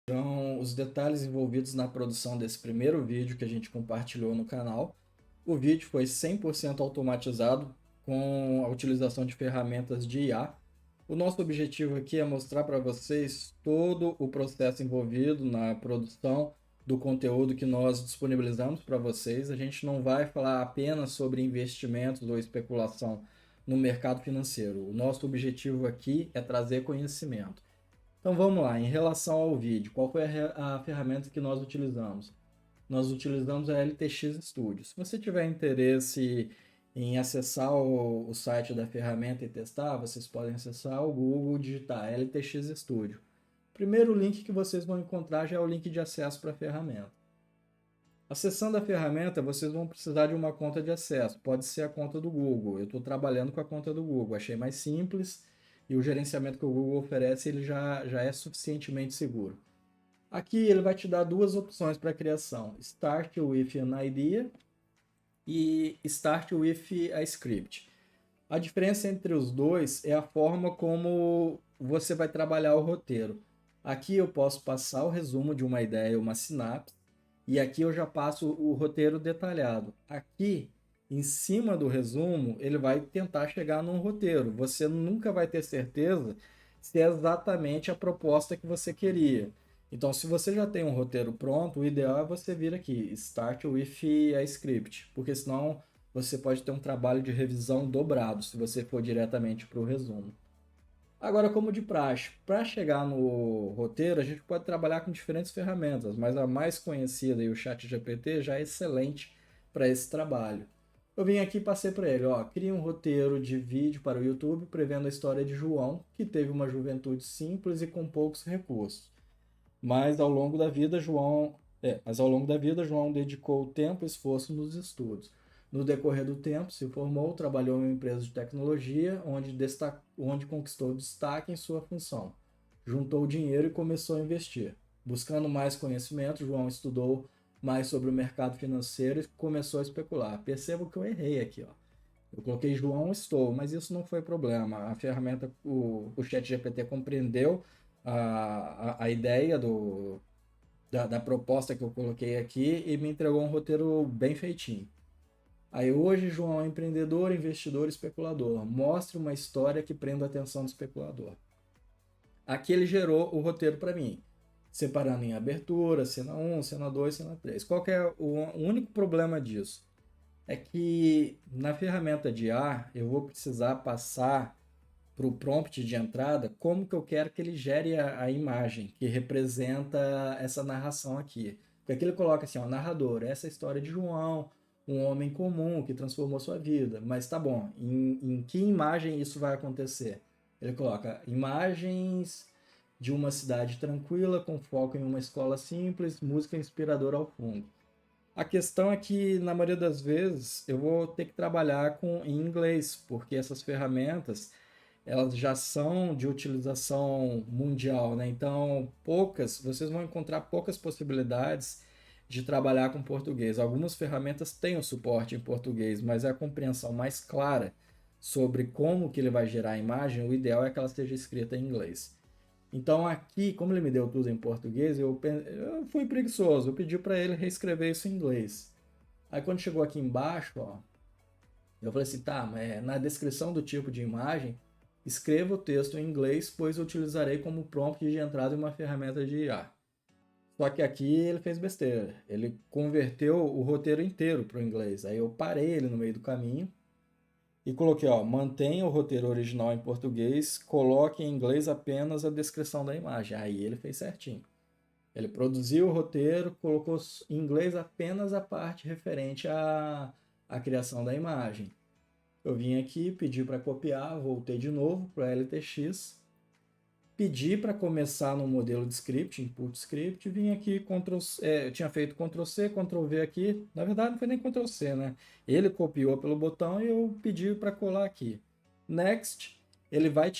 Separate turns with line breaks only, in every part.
Então, os detalhes envolvidos na produção desse primeiro vídeo que a gente compartilhou no canal. O vídeo foi 100% automatizado com a utilização de ferramentas de IA. O nosso objetivo aqui é mostrar para vocês todo o processo envolvido na produção do conteúdo que nós disponibilizamos para vocês. A gente não vai falar apenas sobre investimentos ou especulação no mercado financeiro. O nosso objetivo aqui é trazer conhecimento. Então vamos lá, em relação ao vídeo, qual foi a ferramenta que nós utilizamos? Nós utilizamos a LTX Studio. Se você tiver interesse em acessar o site da ferramenta e testar, vocês podem acessar o Google, digitar LTX Studio. O primeiro link que vocês vão encontrar já é o link de acesso para a ferramenta. Acessando a ferramenta, vocês vão precisar de uma conta de acesso. Pode ser a conta do Google. Eu estou trabalhando com a conta do Google. Achei mais simples e o gerenciamento que o Google oferece ele já é suficientemente seguro. Aqui ele vai te dar duas opções para criação: Start with an Idea e Start with a Script. A diferença entre os dois é a forma como você vai trabalhar o roteiro. Aqui eu posso passar o resumo de uma ideia, uma sinapse, e aqui eu já passo o roteiro detalhado. Aqui, em cima do resumo, ele vai tentar chegar num roteiro. Você nunca vai ter certeza se é exatamente a proposta que você queria. Então, se você já tem um roteiro pronto, o ideal é você vir aqui, Start with a Script, porque senão você pode ter um trabalho de revisão dobrado se você for diretamente para o resumo. Agora, como de praxe, para chegar no roteiro, a gente pode trabalhar com diferentes ferramentas, mas a mais conhecida, e o ChatGPT, já é excelente para esse trabalho. Eu vim aqui e passei para ele, ó, cria um roteiro de vídeo para o YouTube prevendo a história de João, que teve uma juventude simples e com poucos recursos. Mas ao longo da vida, João dedicou tempo e esforço nos estudos. No decorrer do tempo, se formou, trabalhou em uma empresa de tecnologia, onde conquistou destaque em sua função. Juntou dinheiro e começou a investir. Buscando mais conhecimento, João estudou mais sobre o mercado financeiro e começou a especular. Percebo que eu errei aqui, ó. Eu coloquei João estou, mas isso não foi problema. A ferramenta, o ChatGPT compreendeu a ideia da proposta que eu coloquei aqui e me entregou um roteiro bem feitinho. Aí hoje, João é empreendedor, investidor e especulador. Mostre uma história que prenda a atenção do especulador. Aqui ele gerou o roteiro para mim, separando em abertura, cena 1, cena 2, cena 3. Qual que é o único problema disso? É que na ferramenta de IA eu vou precisar passar para o prompt de entrada como que eu quero que ele gere a imagem que representa essa narração aqui. Porque aqui ele coloca assim, ó, narrador, essa é a história de João, um homem comum que transformou sua vida. Mas tá bom, em que imagem isso vai acontecer? Ele coloca imagens de uma cidade tranquila, com foco em uma escola simples, música inspiradora ao fundo. A questão é que, na maioria das vezes, eu vou ter que trabalhar em inglês, porque essas ferramentas elas já são de utilização mundial, né? Então, vocês vão encontrar poucas possibilidades de trabalhar com português. Algumas ferramentas têm o suporte em português, mas a compreensão mais clara sobre como que ele vai gerar a imagem, o ideal é que ela esteja escrita em inglês. Então aqui, como ele me deu tudo em português, eu fui preguiçoso, eu pedi para ele reescrever isso em inglês. Aí quando chegou aqui embaixo, ó, eu falei assim, tá, mas na descrição do tipo de imagem, escreva o texto em inglês, pois eu utilizarei como prompt de entrada em uma ferramenta de IA. Só que aqui ele fez besteira. Ele converteu o roteiro inteiro para o inglês. Aí eu parei ele no meio do caminho e coloquei, ó, mantenha o roteiro original em português, coloque em inglês apenas a descrição da imagem. Aí ele fez certinho. Ele produziu o roteiro, colocou em inglês apenas a parte referente à criação da imagem. Eu vim aqui, pedi para copiar, voltei de novo para LTX, pedi para começar no modelo de script, input script, vim aqui, eu tinha feito Ctrl C, Ctrl V aqui, na verdade não foi nem Ctrl C, né? Ele copiou pelo botão e eu pedi para colar aqui. Next, ele vai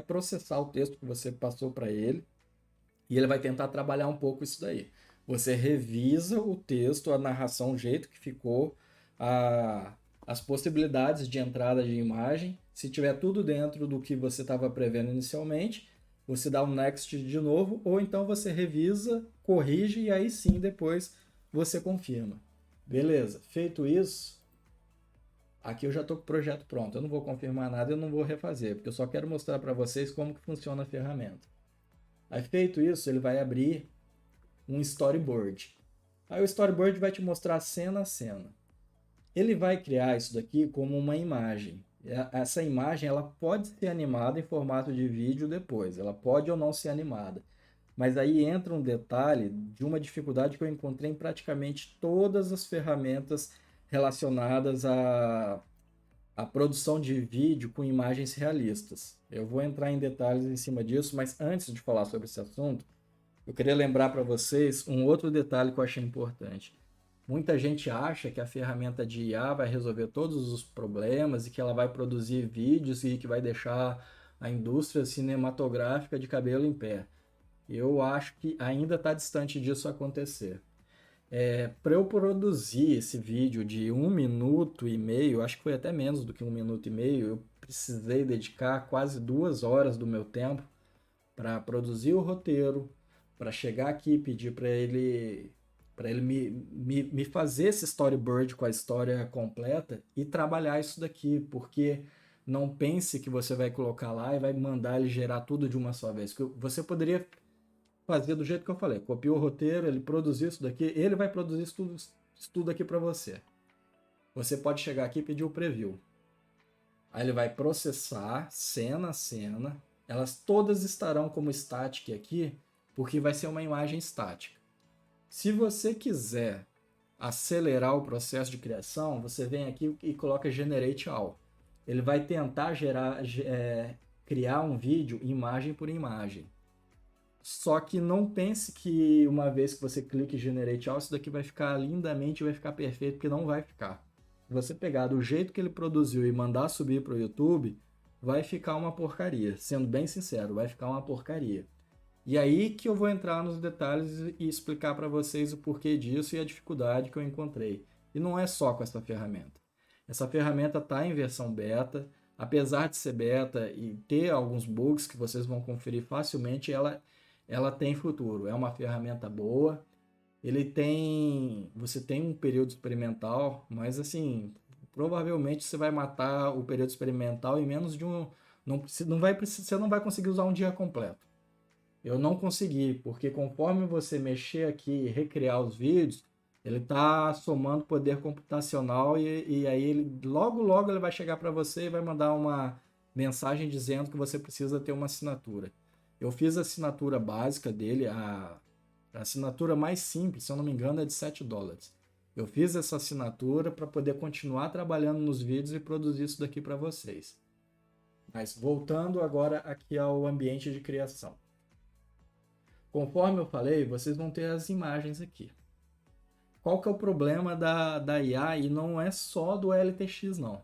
processar o texto que você passou para ele e ele vai tentar trabalhar um pouco isso daí. Você revisa o texto, a narração, o jeito que ficou, a, as possibilidades de entrada de imagem. Se tiver tudo dentro do que você estava prevendo inicialmente, você dá um next de novo, ou então você revisa, corrige e aí sim depois você confirma. Beleza, feito isso, aqui eu já estou com o projeto pronto. Eu não vou confirmar nada, eu não vou refazer, porque eu só quero mostrar para vocês como que funciona a ferramenta. Aí feito isso, ele vai abrir um storyboard. Aí o storyboard vai te mostrar cena a cena. Ele vai criar isso daqui como uma imagem. Essa imagem ela pode ser animada em formato de vídeo depois, ela pode ou não ser animada. Mas aí entra um detalhe de uma dificuldade que eu encontrei em praticamente todas as ferramentas relacionadas à produção de vídeo com imagens realistas. Eu vou entrar em detalhes em cima disso, mas antes de falar sobre esse assunto, eu queria lembrar para vocês um outro detalhe que eu achei importante. Muita gente acha que a ferramenta de IA vai resolver todos os problemas e que ela vai produzir vídeos e que vai deixar a indústria cinematográfica de cabelo em pé. Eu acho que ainda está distante disso acontecer. Para eu produzir esse vídeo de 1 minuto e meio, acho que foi até menos do que 1 minuto e meio, eu precisei dedicar quase 2 horas do meu tempo para produzir o roteiro, para chegar aqui e pedir para ele me fazer esse storyboard com a história completa e trabalhar isso daqui, porque não pense que você vai colocar lá e vai mandar ele gerar tudo de uma só vez. Você poderia fazer do jeito que eu falei, copia o roteiro, ele produzir isso daqui, ele vai produzir isso tudo aqui para você. Você pode chegar aqui e pedir o preview. Aí ele vai processar cena a cena. Elas todas estarão como static aqui, porque vai ser uma imagem estática. Se você quiser acelerar o processo de criação, você vem aqui e coloca Generate All. Ele vai tentar criar um vídeo imagem por imagem. Só que não pense que uma vez que você clique em Generate All, isso daqui vai ficar lindamente, vai ficar perfeito, porque não vai ficar. Se você pegar do jeito que ele produziu e mandar subir para o YouTube, vai ficar uma porcaria. Sendo bem sincero, vai ficar uma porcaria. E aí que eu vou entrar nos detalhes e explicar para vocês o porquê disso e a dificuldade que eu encontrei. E não é só com essa ferramenta. Essa ferramenta está em versão beta. Apesar de ser beta e ter alguns bugs que vocês vão conferir facilmente, ela tem futuro. É uma ferramenta boa. Você tem um período experimental, mas assim, provavelmente você vai matar o período experimental em menos de um. Você não vai conseguir usar um dia completo. Eu não consegui, porque conforme você mexer aqui e recriar os vídeos, ele está somando poder computacional e aí logo ele vai chegar para você e vai mandar uma mensagem dizendo que você precisa ter uma assinatura. Eu fiz a assinatura básica dele, a assinatura mais simples, se eu não me engano, é de $7. Eu fiz essa assinatura para poder continuar trabalhando nos vídeos e produzir isso daqui para vocês. Mas voltando agora aqui ao ambiente de criação. Conforme eu falei, vocês vão ter as imagens aqui. Qual que é o problema da IA? E não é só do LTX, não.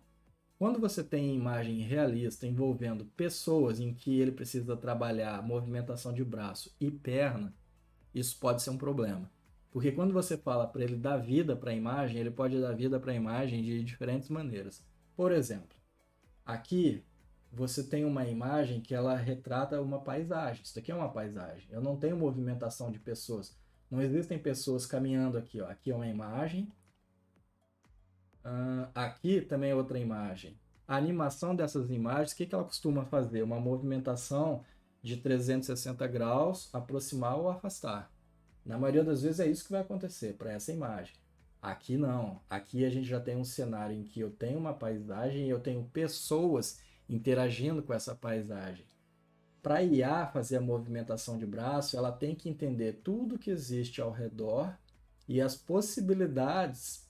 Quando você tem imagem realista envolvendo pessoas em que ele precisa trabalhar movimentação de braço e perna, isso pode ser um problema. Porque quando você fala para ele dar vida para a imagem, ele pode dar vida para a imagem de diferentes maneiras. Por exemplo, aqui você tem uma imagem que ela retrata uma paisagem. Isso aqui é uma paisagem. Eu não tenho movimentação de pessoas. Não existem pessoas caminhando aqui. Ó. Aqui é uma imagem. Aqui também é outra imagem. A animação dessas imagens, o que ela costuma fazer? Uma movimentação de 360 graus, aproximar ou afastar. Na maioria das vezes é isso que vai acontecer para essa imagem. Aqui não. Aqui a gente já tem um cenário em que eu tenho uma paisagem e eu tenho pessoas interagindo com essa paisagem. Para a IA fazer a movimentação de braço, ela tem que entender tudo que existe ao redor e as possibilidades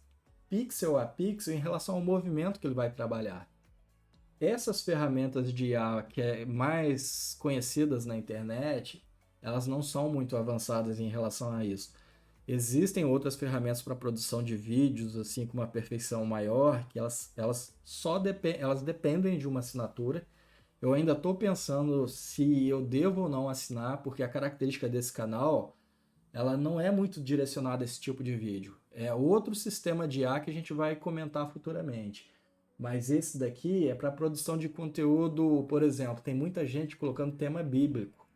pixel a pixel em relação ao movimento que ele vai trabalhar. Essas ferramentas de IA que é mais conhecidas na internet, elas não são muito avançadas em relação a isso. Existem outras ferramentas para produção de vídeos, assim, com uma perfeição maior, que elas dependem de uma assinatura. Eu ainda estou pensando se eu devo ou não assinar, porque a característica desse canal, ela não é muito direcionada a esse tipo de vídeo. É outro sistema de IA que a gente vai comentar futuramente. Mas esse daqui é para produção de conteúdo, por exemplo, tem muita gente colocando tema bíblico.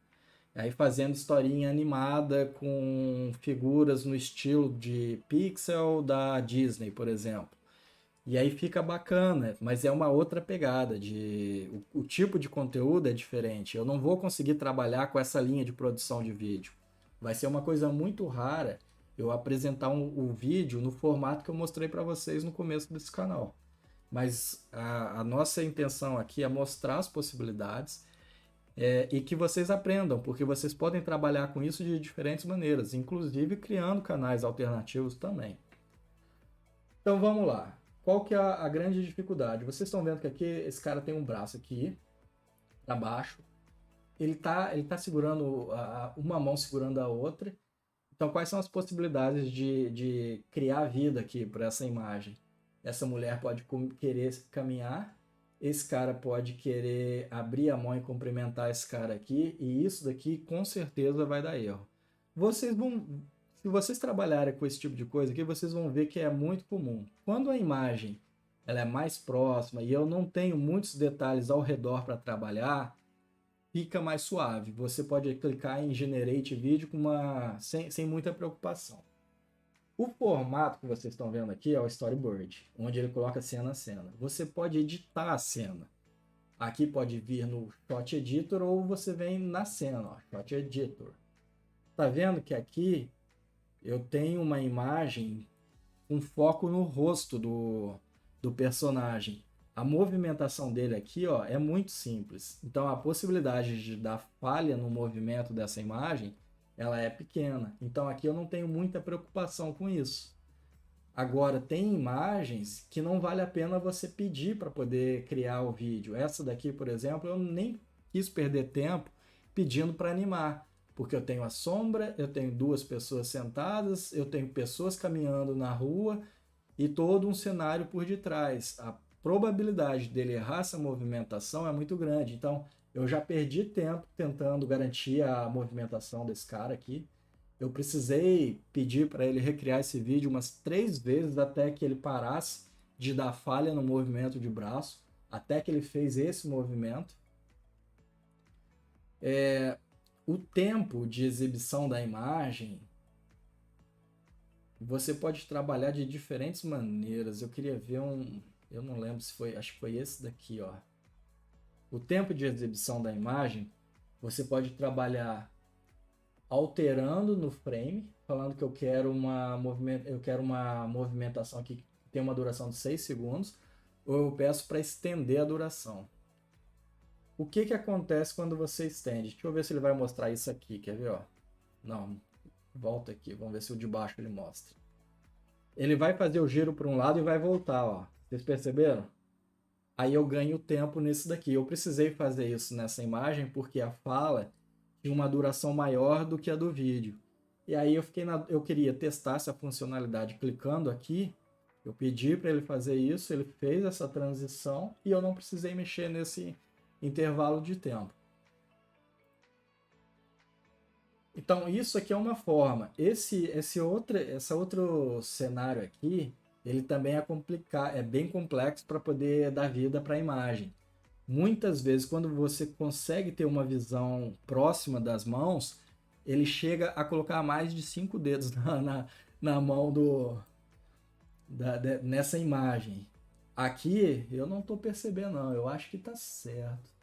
Aí fazendo historinha animada com figuras no estilo de Pixel da Disney, por exemplo. E aí fica bacana, mas é uma outra pegada o tipo de conteúdo é diferente. Eu não vou conseguir trabalhar com essa linha de produção de vídeo. Vai ser uma coisa muito rara eu apresentar o vídeo no formato que eu mostrei para vocês no começo desse canal. Mas a nossa intenção aqui é mostrar as possibilidades e que vocês aprendam, porque vocês podem trabalhar com isso de diferentes maneiras, inclusive criando canais alternativos também. Então vamos lá. Qual que é a grande dificuldade? Vocês estão vendo que aqui esse cara tem um braço aqui para baixo. Ele tá segurando uma mão segurando a outra. Então quais são as possibilidades de criar vida aqui para essa imagem? Essa mulher pode querer caminhar, esse cara pode querer abrir a mão e cumprimentar esse cara aqui, e isso daqui com certeza vai dar erro. Vocês vão, se vocês trabalharem com esse tipo de coisa aqui, vocês vão ver que é muito comum. Quando a imagem ela é mais próxima e eu não tenho muitos detalhes ao redor para trabalhar, fica mais suave. Você pode clicar em Generate Video sem muita preocupação. O formato que vocês estão vendo aqui é o storyboard, onde ele coloca cena a cena. Você pode editar a cena. Aqui pode vir no Shot Editor ou você vem na cena, ó, Shot Editor. Tá vendo que aqui eu tenho uma imagem com foco no rosto do personagem. A movimentação dele aqui, ó, é muito simples. Então a possibilidade de dar falha no movimento dessa imagem ela é pequena. Então aqui eu não tenho muita preocupação com isso. Agora, tem imagens que não vale a pena você pedir para poder criar o vídeo. Essa daqui, por exemplo, eu nem quis perder tempo pedindo para animar, porque eu tenho a sombra, eu tenho duas pessoas sentadas, eu tenho pessoas caminhando na rua e todo um cenário por detrás. A probabilidade dele errar essa movimentação é muito grande. Então, eu já perdi tempo tentando garantir a movimentação desse cara aqui. Eu precisei pedir para ele recriar esse vídeo umas 3 vezes até que ele parasse de dar falha no movimento de braço, até que ele fez esse movimento. O tempo de exibição da imagem, você pode trabalhar de diferentes maneiras. Eu queria ver eu não lembro se foi, acho que foi esse daqui, ó. O tempo de exibição da imagem, você pode trabalhar alterando no frame, falando que eu quero uma movimentação aqui que tem uma duração de 6 segundos, ou eu peço para estender a duração. O que acontece quando você estende? Deixa eu ver se ele vai mostrar isso aqui, quer ver? Ó? Não, volta aqui, vamos ver se o de baixo ele mostra. Ele vai fazer o giro para um lado e vai voltar, ó. Vocês perceberam? Aí eu ganho tempo nisso daqui. Eu precisei fazer isso nessa imagem porque a fala tinha uma duração maior do que a do vídeo. E aí eu queria testar essa funcionalidade clicando aqui. Eu pedi para ele fazer isso, ele fez essa transição e eu não precisei mexer nesse intervalo de tempo. Então isso aqui é uma forma. Esse outro cenário aqui, ele também é bem complexo para poder dar vida para a imagem. Muitas vezes, quando você consegue ter uma visão próxima das mãos, ele chega a colocar mais de 5 dedos na mão nessa imagem. Aqui eu não estou percebendo, não. Eu acho que está certo.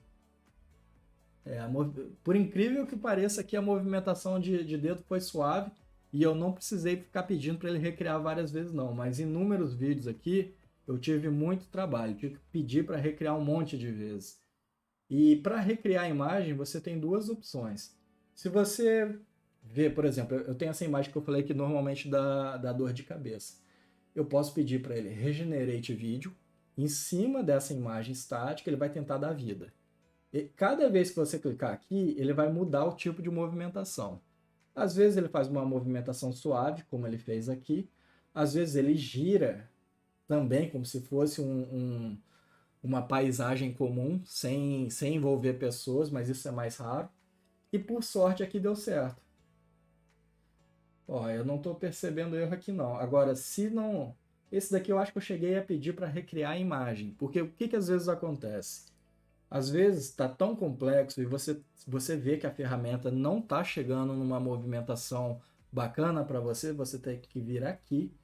Por incrível que pareça, aqui a movimentação de dedo foi suave e eu não precisei ficar pedindo para ele recriar várias vezes, não. Mas inúmeros vídeos aqui eu tive muito trabalho, tive que pedir para recriar um monte de vezes. E para recriar a imagem, você tem duas opções. Se você vê, por exemplo, eu tenho essa imagem que eu falei que normalmente dá dor de cabeça. Eu posso pedir para ele Regenerate Vídeo. Em cima dessa imagem estática, ele vai tentar dar vida. E cada vez que você clicar aqui, ele vai mudar o tipo de movimentação. Às vezes ele faz uma movimentação suave, como ele fez aqui. Às vezes ele gira também, como se fosse uma paisagem comum, sem envolver pessoas, mas isso é mais raro. E por sorte aqui deu certo. Ó, eu não estou percebendo erro aqui não. Agora, se não... Esse daqui eu acho que eu cheguei a pedir para recriar a imagem. Porque o que às vezes acontece? Às vezes está tão complexo e você vê que a ferramenta não está chegando numa movimentação bacana para você, você tem que vir aqui.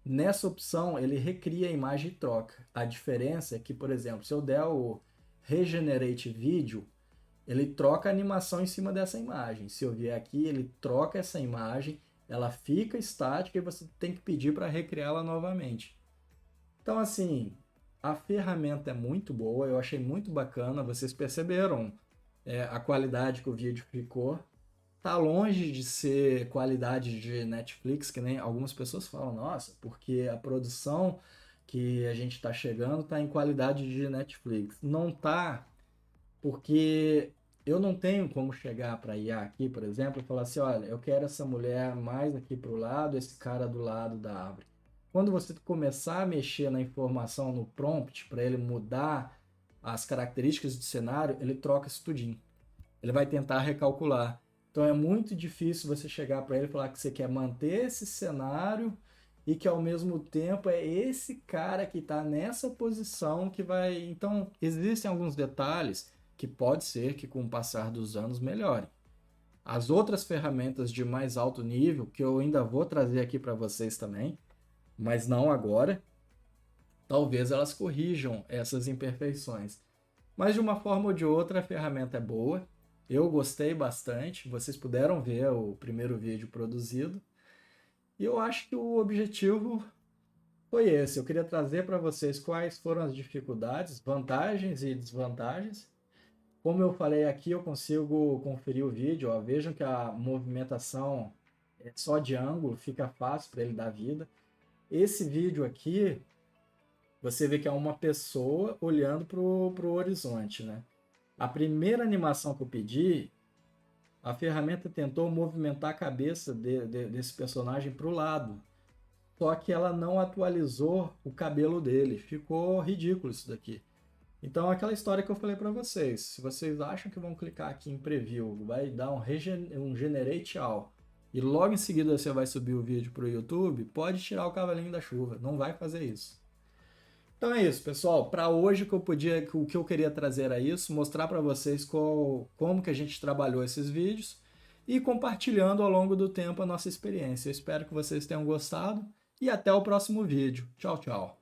Nessa opção, ele recria a imagem e troca. A diferença é que, por exemplo, se eu der o Regenerate Video, ele troca a animação em cima dessa imagem. Se eu vier aqui, ele troca essa imagem, ela fica estática e você tem que pedir para recriá-la novamente. Então, assim, a ferramenta é muito boa, eu achei muito bacana, vocês perceberam a qualidade que o vídeo ficou. Tá longe de ser qualidade de Netflix, que nem algumas pessoas falam, nossa, porque a produção que a gente está chegando está em qualidade de Netflix. Não tá, porque eu não tenho como chegar para IA aqui, por exemplo, e falar assim, olha, eu quero essa mulher mais aqui para o lado, esse cara do lado da árvore. Quando você começar a mexer na informação no prompt para ele mudar as características do cenário, ele troca isso tudinho. Ele vai tentar recalcular. Então é muito difícil você chegar para ele e falar que você quer manter esse cenário e que ao mesmo tempo é esse cara que está nessa posição que vai. Então existem alguns detalhes que pode ser que com o passar dos anos melhorem. As outras ferramentas de mais alto nível, que eu ainda vou trazer aqui para vocês também, mas não agora, talvez elas corrijam essas imperfeições. Mas de uma forma ou de outra a ferramenta é boa. Eu gostei bastante. Vocês puderam ver o primeiro vídeo produzido. E eu acho que o objetivo foi esse. Eu queria trazer para vocês quais foram as dificuldades, vantagens e desvantagens. Como eu falei aqui, eu consigo conferir o vídeo. Ó. Vejam que a movimentação é só de ângulo, fica fácil para ele dar vida. Esse vídeo aqui, você vê que é uma pessoa olhando para o horizonte, né? A primeira animação que eu pedi, a ferramenta tentou movimentar a cabeça desse personagem para o lado. Só que ela não atualizou o cabelo dele. Ficou ridículo isso daqui. Então, aquela história que eu falei para vocês. Se vocês acham que vão clicar aqui em Preview, vai dar um Generate All, e logo em seguida você vai subir o vídeo para o YouTube, pode tirar o cavalinho da chuva. Não vai fazer isso. Então é isso, pessoal. Para hoje o que eu queria trazer era isso, mostrar para vocês como que a gente trabalhou esses vídeos e compartilhando ao longo do tempo a nossa experiência. Eu espero que vocês tenham gostado e até o próximo vídeo. Tchau, tchau.